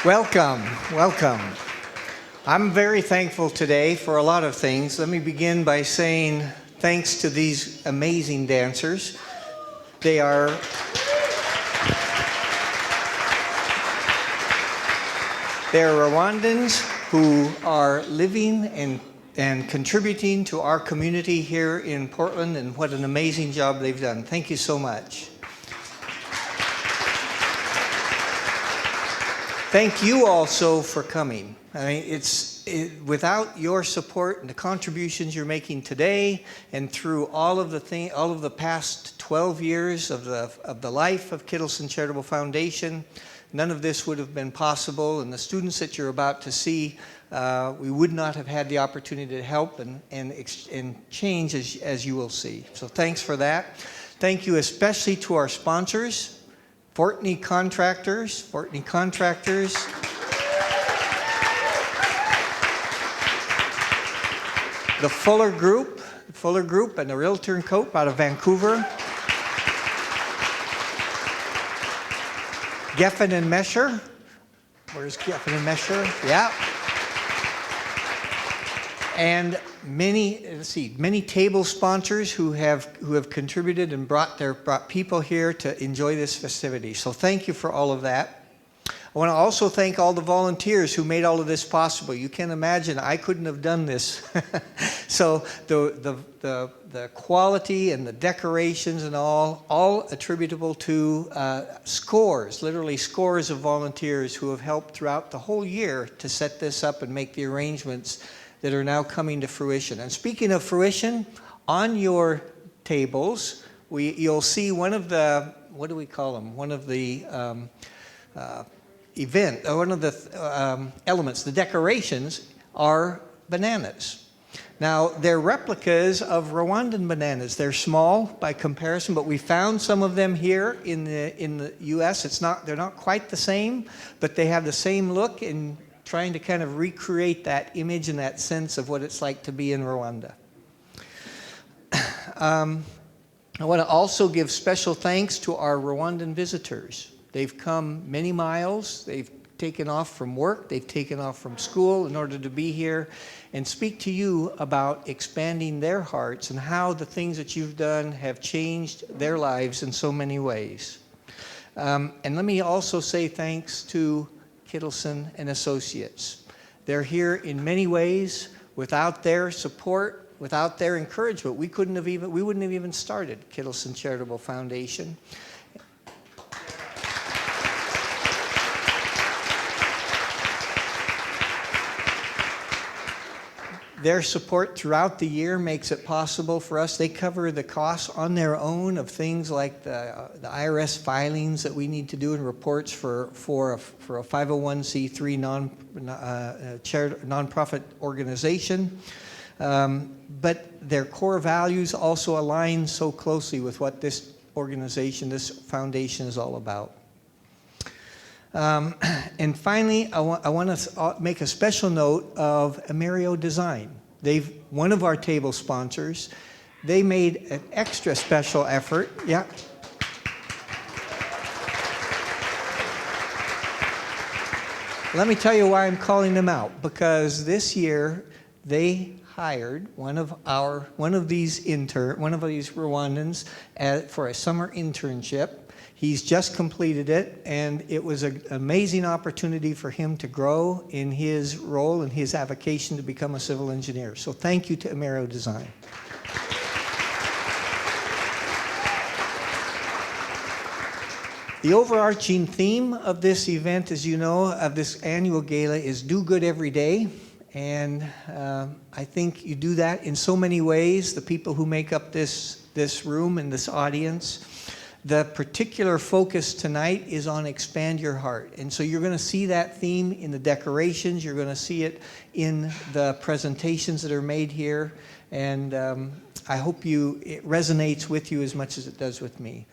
Welcome, welcome. I'm very thankful today for a lot of things. Let me begin by saying thanks to these amazing dancers. They're Rwandans who are living and contributing to our community here in Portland, and what an amazing job they've done. Thank you so much. Thank you also for coming. I mean, without your support and the contributions you're making today, and through all of the past 12 years of the life of Kittleson Charitable Foundation, none of this would have been possible. And the students that you're about to see, we would not have had the opportunity to help and change as you will see. So thanks for that. Thank you especially to our sponsors. Fortney Contractors, the Fuller Group and the Realtor & Co. out of Vancouver, Geffen and Mesher, where's Geffen and Mesher? Yeah. And many table sponsors who have contributed and brought people here to enjoy this festivity. So thank you for all of that. I want to also thank all the volunteers who made all of this possible. You can imagine I couldn't have done this. So the quality and the decorations and all attributable to literally scores of volunteers who have helped throughout the whole year to set this up and make the arrangements that are now coming to fruition. And speaking of fruition, on your tables, you'll see one of the, what do we call them? One of the elements, the decorations, are bananas. Now, they're replicas of Rwandan bananas. They're small by comparison, but we found some of them here in the U.S. They're not quite the same, but they have the same look, in trying to kind of recreate that image and that sense of what it's like to be in Rwanda. I want to also give special thanks to our Rwandan visitors. They've come many miles. They've taken off from work. They've taken off from school in order to be here and speak to you about expanding their hearts and how the things that you've done have changed their lives in so many ways. And let me also say thanks to Kittleson and Associates. They're here in many ways. Without their support, without their encouragement, we wouldn't have even started Kittleson Charitable Foundation. Their support throughout the year makes it possible for us. They cover the costs on their own of things like the IRS filings that we need to do and reports for a 501c3 nonprofit organization. But their core values also align so closely with what this organization, this foundation is all about. And finally, I want to make a special note of Amerio Design. One of our table sponsors. They made an extra special effort. Yeah. Let me tell you why I'm calling them out. Because this year they hired one of these Rwandans for a summer internship. He's just completed it, and it was an amazing opportunity for him to grow in his role and his avocation to become a civil engineer. So thank you to Amerio Design. The overarching theme of this event, as you know, of this annual gala is do good every day. And I think you do that in so many ways, the people who make up this room and this audience. The particular focus tonight is on expand your heart. And so you're going to see that theme in the decorations. You're going to see it in the presentations that are made here. And I hope it resonates with you as much as it does with me.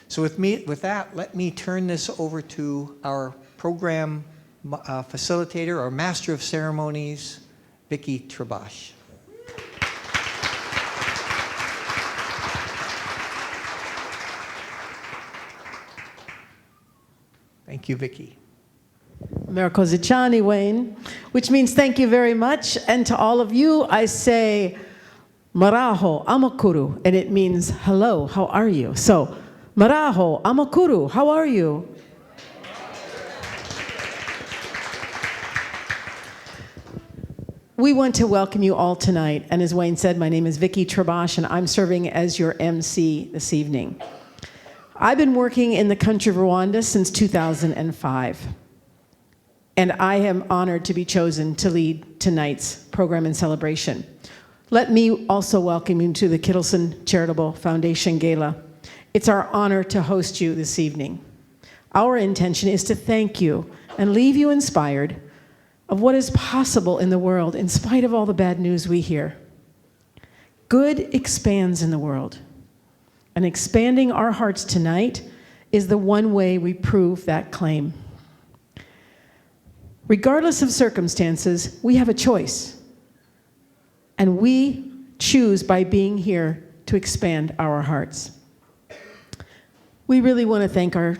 So with that, let me turn this over to our program facilitator, our master of ceremonies, Vicky Trabash. Thank you, Vicky. Merkozicani, Wayne, which means thank you very much. And to all of you, I say Maraho Amakuru, and it means hello, how are you? So, Maraho Amakuru, how are you? We want to welcome you all tonight. And as Wayne said, my name is Vicky Trabosh, and I'm serving as your MC this evening. I've been working in the country of Rwanda since 2005. And I am honored to be chosen to lead tonight's program and celebration. Let me also welcome you to the Kittleson Charitable Foundation Gala. It's our honor to host you this evening. Our intention is to thank you and leave you inspired of what is possible in the world in spite of all the bad news we hear. Good expands in the world. And expanding our hearts tonight is the one way we prove that claim. Regardless of circumstances, we have a choice. And we choose by being here to expand our hearts. We really want to thank our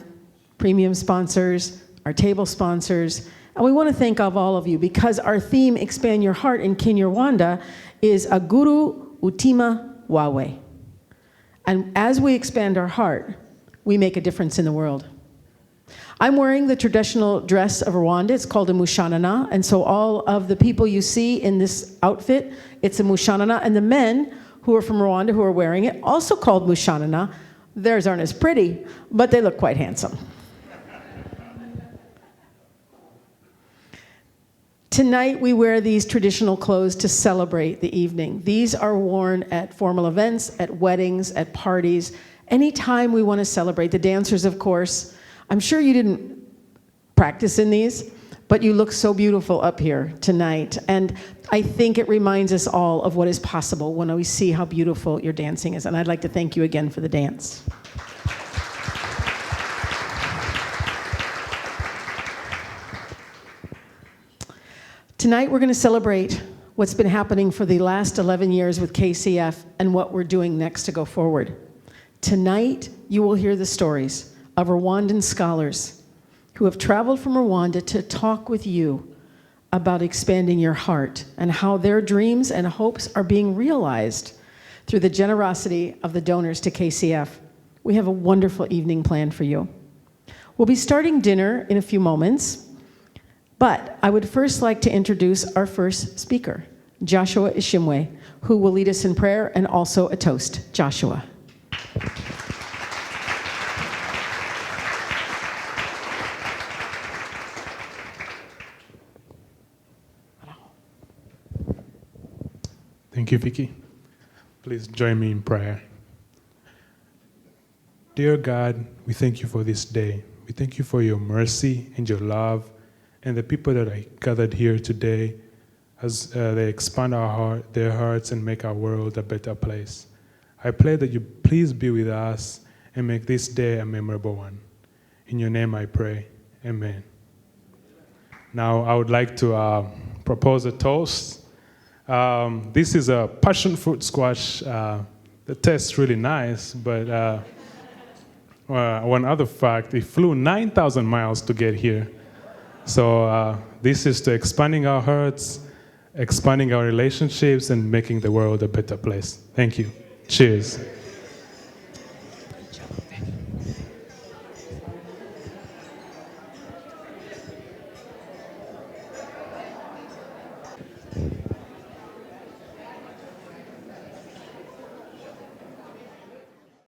premium sponsors, our table sponsors, and we want to thank all of you because our theme, Expand Your Heart in Kinyarwanda, is Aguru Utima Wawe. And as we expand our heart, we make a difference in the world. I'm wearing the traditional dress of Rwanda. It's called a mushanana. And so all of the people you see in this outfit, it's a mushanana. And the men who are from Rwanda who are wearing it, also called mushanana, theirs aren't as pretty, but they look quite handsome. Tonight, we wear these traditional clothes to celebrate the evening. These are worn at formal events, at weddings, at parties, anytime we want to celebrate. The dancers, of course, I'm sure you didn't practice in these, but you look so beautiful up here tonight. And I think it reminds us all of what is possible when we see how beautiful your dancing is. And I'd like to thank you again for the dance. Tonight, we're going to celebrate what's been happening for the last 11 years with KCF and what we're doing next to go forward. Tonight, you will hear the stories of Rwandan scholars who have traveled from Rwanda to talk with you about expanding your heart and how their dreams and hopes are being realized through the generosity of the donors to KCF. We have a wonderful evening planned for you. We'll be starting dinner in a few moments. But I would first like to introduce our first speaker, Joshua Ishimwe, who will lead us in prayer and also a toast. Joshua. Thank you, Vicky. Please join me in prayer. Dear God, we thank you for this day. We thank you for your mercy and your love and the people that are gathered here today as they expand their hearts and make our world a better place. I pray that you please be with us and make this day a memorable one. In your name I pray, amen. Now I would like to propose a toast. This is a passion fruit squash. The tastes really nice, but one other fact, it flew 9,000 miles to get here. So this is to expanding our hearts, expanding our relationships, and making the world a better place. Thank you. Cheers.